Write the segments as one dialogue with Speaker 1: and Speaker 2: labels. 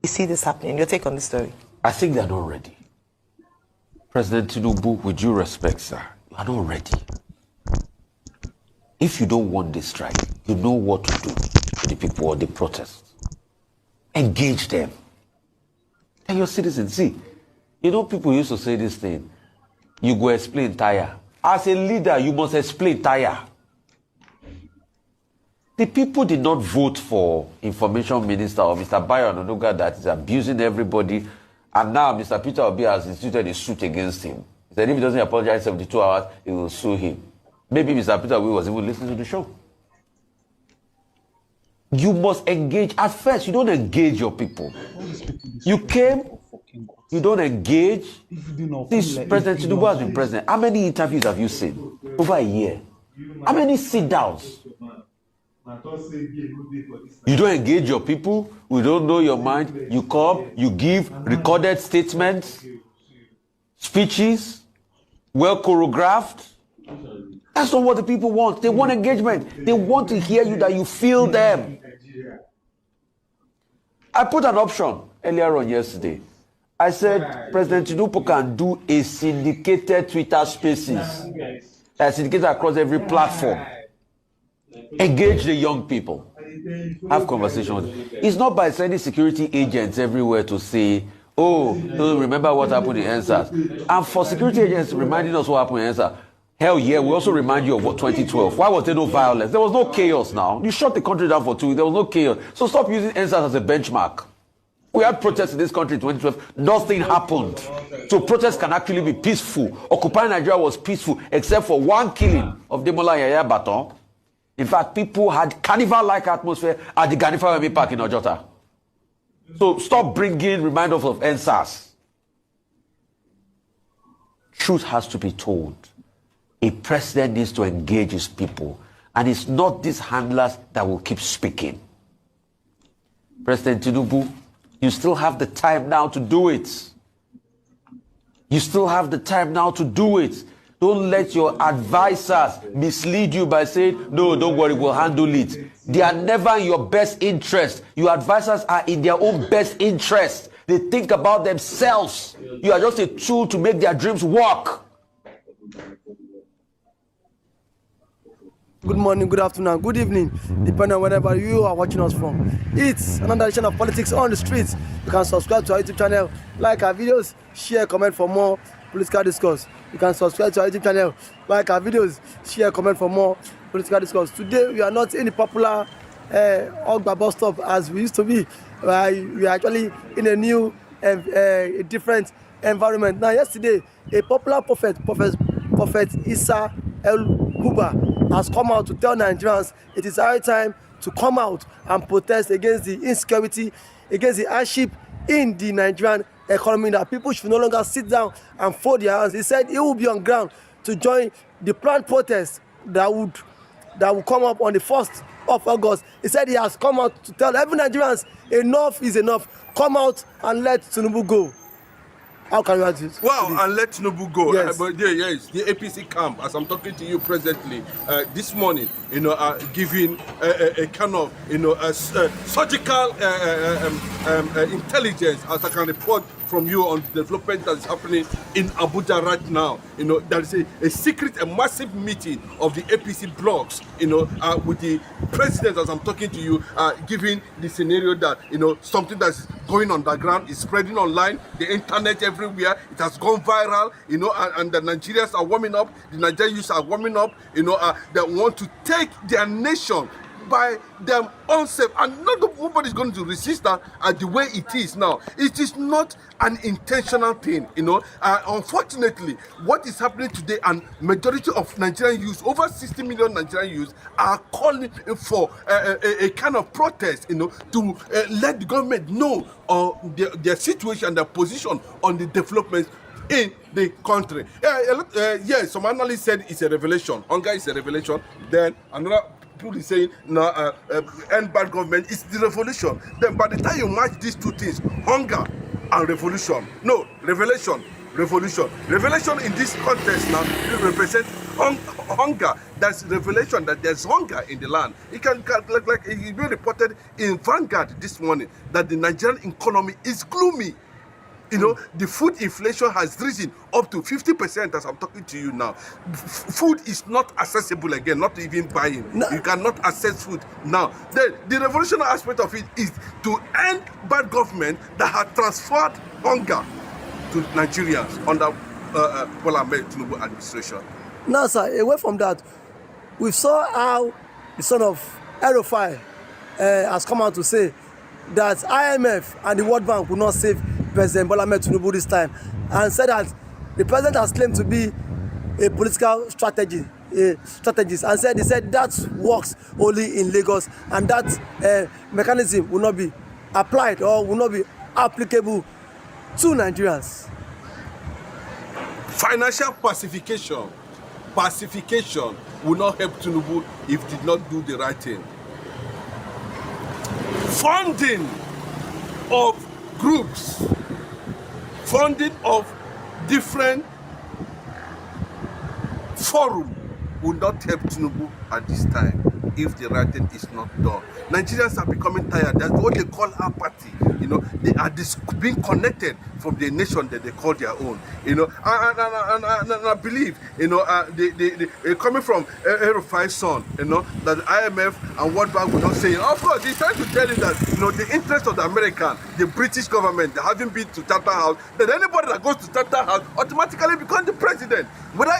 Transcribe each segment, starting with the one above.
Speaker 1: You see this happening. Your take on the story?
Speaker 2: I think they're not ready. President Tinubu, with due respect, sir, you are not ready. If you don't want this strike, you know what to do to the people or the protests. Engage them. Tell your citizens, see, you know people used to say this thing, you go explain tire. As a leader, you must explain tire. The people did not vote for information minister or Mr. Bayo Ononuga that is abusing everybody, and now Mr. Peter Obi has instituted a suit against him. He said if he doesn't apologize 72 hours, he will sue him. Maybe Mr. Peter Obi was even listening to the show. You must engage. At first, you don't engage your people. You came, you don't engage. This President Tinubu has been president. How many interviews have you seen? Over a year. How many sit-downs? You don't engage your people. We don't know your mind. You come, you give recorded statements, speeches, well choreographed. That's not what the people want. They want engagement. They want to hear you, that you feel them. I put an option earlier on yesterday. I said President Tinubu can do a syndicated Twitter Spaces. Syndicated across every platform. Engage the young people. Have conversations. It's not by sending security agents everywhere to say, oh, remember what happened in NSAS. And for security agents reminding us what happened in NSAS, hell yeah, we also remind you of what 2012. Why was there no violence? There was no chaos now. You shut the country down for 2 weeks. There was no chaos. So stop using NSAS as a benchmark. We had protests in this country in 2012. Nothing happened. So protests can actually be peaceful. Occupying Nigeria was peaceful, except for one killing of Demola Yaya Baton. In fact, people had carnival-like atmosphere at the Ganifa Park in Ojota. So stop bringing reminders of NSAS. Truth has to be told. A president needs to engage his people. And it's not these handlers that will keep speaking. President Tinubu, you still have the time now to do it. You still have the time now to do it. Don't let your advisors mislead you by saying, no, don't worry, we'll handle it. They are never in your best interest. Your advisors are in their own best interest. They think about themselves. You are just a tool to make their dreams work.
Speaker 3: Good morning, good afternoon, good evening, depending on wherever you are watching us from. It's another edition of Politics on the Streets. You can subscribe to our YouTube channel, like our videos, share, comment for more political discourse. You can subscribe to our YouTube channel, like our videos, share, comment for more political discourse. Today, we are not in the popular Ogba bus stop as we used to be. We are actually in a new, a different environment. Now, yesterday, a popular prophet Isa El-Huba, has come out to tell Nigerians it is high time to come out and protest against the insecurity, against the hardship in the Nigerian economy, that people should no longer sit down and fold their hands. He said he will be on ground to join the planned protest that will come up on the 1st of August. He said he has come out to tell every Nigerians enough is enough. Come out and let Tinubu go. How can you add this?
Speaker 4: Wow, and let Tinubu go.
Speaker 3: Yes.
Speaker 4: But yes, the APC camp, as I'm talking to you presently, this morning, giving a kind of, surgical intelligence, as I can report from you on the development that is happening in Abuja right now. There is a secret, a massive meeting of the APC blocks, with the president, as I'm talking to you, giving the scenario that, something that's going on the ground is spreading online, the internet everywhere, it has gone viral, and the Nigerians are warming up, the Nigerian youth are warming up, they want to take their nation by them unsafe, and nobody's going to resist that the way it is now. It is not an intentional thing, unfortunately, what is happening today, and majority of Nigerian youth, over 60 million Nigerian youth, are calling for a kind of protest, to let the government know their situation, their position on the developments in the country. Yes, some analysts said it's a revelation. Hunger is a revelation. Then another people is saying end bad government is the revolution. Then by the time you match these two things, hunger and revolution, no, revelation, revolution. Revelation in this context now represent hunger. That's revelation that there's hunger in the land. It can like it be reported in Vanguard this morning that the Nigerian economy is gloomy. You know, the food inflation has risen up to 50% as I'm talking to you now. Food is not accessible again, not even buying. No. You cannot access food now. The revolutionary aspect of it is to end bad government that had transferred hunger to Nigerians under Bola Tinubu administration.
Speaker 3: Now, sir, away from that, we saw how the son of RUFIA has come out to say that IMF and the World Bank will not save President Bola Tinubu this time, and said that the president has claimed to be a political strategist, and he said that works only in Lagos, and that mechanism will not be applied or will not be applicable to Nigerians.
Speaker 4: Financial pacification will not help Tinubu if did not do the right thing. Funding of groups, funding of different forum will not help Tinubu at this time if the right thing is not done. Nigerians are becoming tired. That's what they call apathy. You know, they are being connected from the nation that they call their own. You know, and I believe, you know, coming from RUFIA's son, you know, that the IMF and World Bank will not say. Of course, he's trying to tell you that, you know, the interest of the American, the British government, they haven't been to Charter House, that anybody that goes to Charter House automatically becomes the president. Whether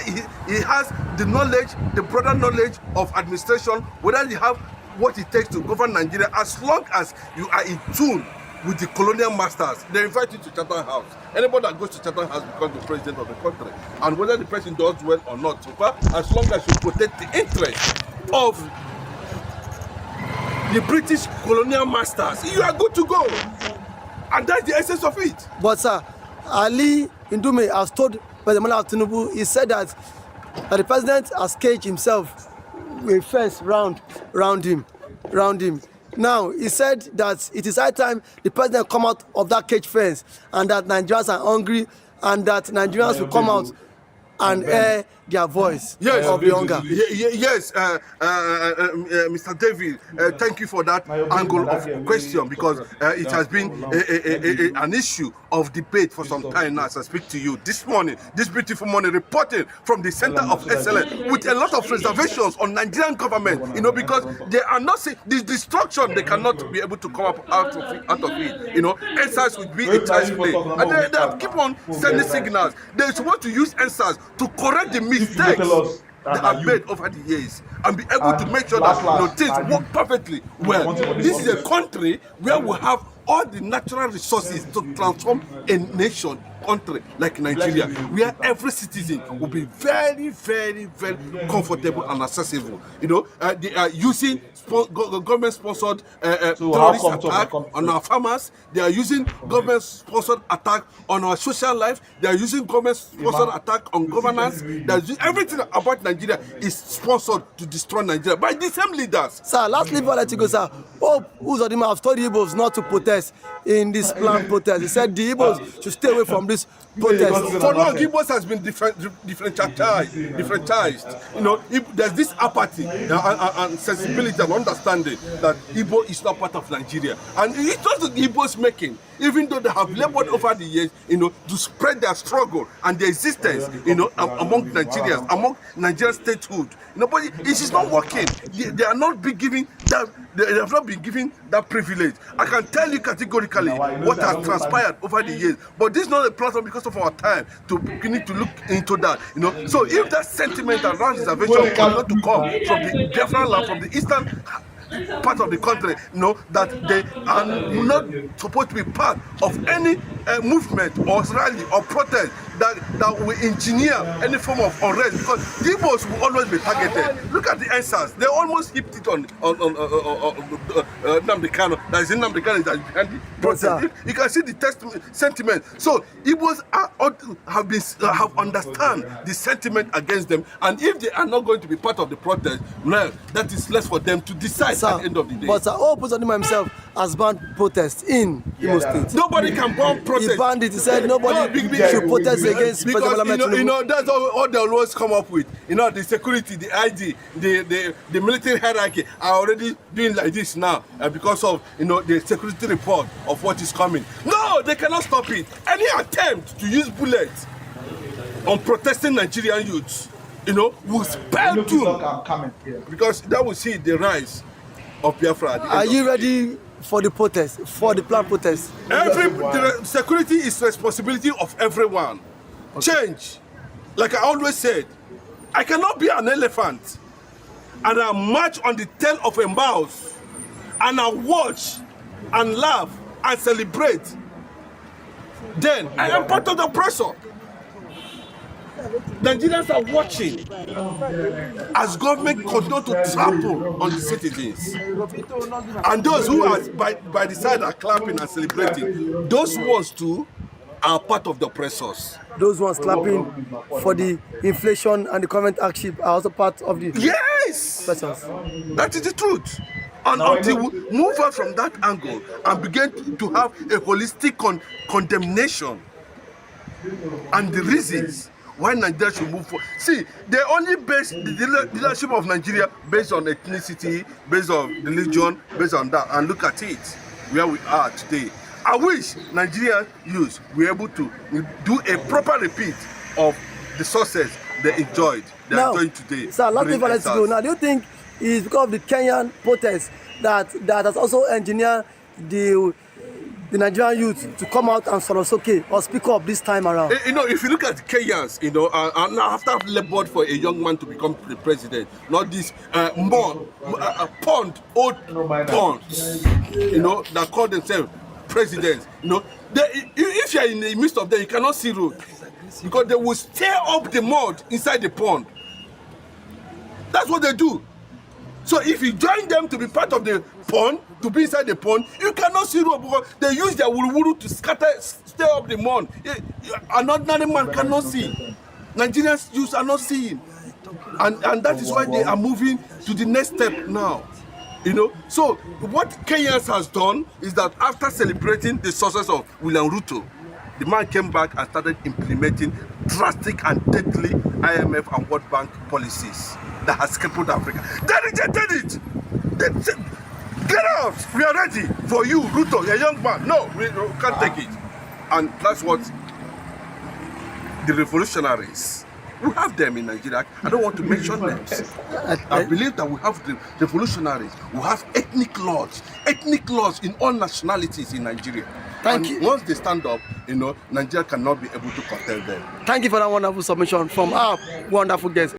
Speaker 4: he has the knowledge, the broader knowledge of administration, whether you have what it takes to govern Nigeria, as long as you are in tune with the colonial masters, they invite you to Charter House. Anybody that goes to Charter House becomes the president of the country. And whether the president does well or not, so far, as long as you protect the interest of the British colonial masters, you are good to go. And that's the essence of it.
Speaker 3: But sir, Ali Ndume has told President Bola Tinubu, he said that the president has caged himself with fence round him. Now, he said that it is high time the president come out of that cage fence, and that Nigerians are hungry, and that Nigerians will come out and air their voice of the hunger.
Speaker 4: Yes, Mr. David, thank you for that angle of question, because it has been an issue of debate for some time now as I speak to you. This morning, this beautiful morning, reporting from the Center of Excellence with a lot of reservations on Nigerian government, you know, because they are not saying this destruction, they cannot be able to come up out of it. You know, NSAS would be a child's play. And they keep on sending signals. They're supposed to use NSAS to correct the mistakes that are made over the years and be able to make sure that, you know, things work perfectly well. This is a country where we have all the natural resources to transform a nation, country like Nigeria, where every citizen will be very, very, very comfortable and accessible. You know, they are using government-sponsored terrorist attack on our farmers. They are using government-sponsored attack on our social life. They are using government-sponsored attack on governance. Everything about Nigeria is sponsored to destroy Nigeria by the same leaders.
Speaker 3: Sir, lastly, before I let you go, sir, Hope Uzodinma have told the Igbos not to protest in this planned protest. He said the Igbos should stay away from this protest.
Speaker 4: For long, Igbos has been differentialized. You know, there's this apathy and sensibility and understanding that Igbo is not part of Nigeria. And it's just the Igbos making, even though they have labored over the years, you know, to spread their struggle and their existence, you know, among Nigerians, among Nigerian statehood. You know, but it is not working. They are not being given that. They have not been given that privilege. I can tell you categorically what has transpired over the years. But this is not a platform because of our time to begin to look into that. You know, so if that sentiment around reservation cannot to come from the Biafran land, from the eastern part of the country, you know, that they are not supposed to be part of any movement or rally or protest that will engineer any form of unrest, because the Igbos will always be targeted. Look at the answers. They almost hipped it on Nnamdi Kanu. That is in Nnamdi Kanu that is behind the protest. You can see the sentiment. So Igbos have understand the sentiment against them, and if they are not going to be part of the protest, well, that is less for them to decide.
Speaker 3: sir,
Speaker 4: at the end of the day.
Speaker 3: But Oposonima himself has banned protest in Imo State.
Speaker 4: Nobody can ban protest.
Speaker 3: He banned it. He said nobody should protest against
Speaker 4: because
Speaker 3: President
Speaker 4: you know
Speaker 3: Tinubu.
Speaker 4: that's all they always come up with. You know, the security, the ID, the military hierarchy are already doing like this now because of the security report of what is coming. No, they cannot stop it. Any attempt to use bullets on protesting Nigerian youths, will spell doom, because that will see the rise of Biafra.
Speaker 3: Are you ready for the protest, for the planned protest?
Speaker 4: The security is responsibility of everyone. Okay. Change, like I always said, I cannot be an elephant and I march on the tail of a mouse and I watch and laugh and celebrate. Then I am part of the oppressor. Nigerians are watching as government continue to trample on the citizens. And those who are by the side are clapping and celebrating, those ones too are part of the oppressors.
Speaker 3: Those ones clapping for the inflation and the current hardship are also part of the oppressors.
Speaker 4: That is the truth. And until we move on from that angle and begin to have a holistic condemnation and the reasons why Nigeria should move forward. See, they only base the leadership of Nigeria based on ethnicity, based on religion, based on that. And look at it, where we are today. I wish Nigerian youths were able to do a proper repeat of the success they enjoyed. They are enjoying today.
Speaker 3: Sir, last thing for let's go. Now, do you think it's because of the Kenyan protests that has also engineered the Nigerian youth to come out and okay or speak up this time around?
Speaker 4: If you look at the Kenyans, and after I've labored for a young man to become the president, not this old ponds, that call themselves presidents, if you're in the midst of them, you cannot see road because they will stir up the mud inside the pond. That's what they do. So if you join them to be part of the pond, to be inside the pond, you cannot see road because they use their wuru to stir up the mud. An ordinary man cannot see. Nigerians youths are not seeing. And that is why they are moving to the next step now. So what Kenyans has done is that after celebrating the success of William Ruto, the man came back and started implementing drastic and deadly IMF and World Bank policies that has crippled Africa. They rejected it. They said, get out, we are ready for you, Ruto, you're a young man. No, we can't take it. And that's what the revolutionaries, we have them in Nigeria. I don't want to mention names. I believe that we have the revolutionaries, we have ethnic laws in all nationalities in Nigeria.
Speaker 3: Thank you.
Speaker 4: Once they stand up, Nigeria cannot be able to curtail them.
Speaker 3: Thank you for that wonderful submission from our wonderful guest.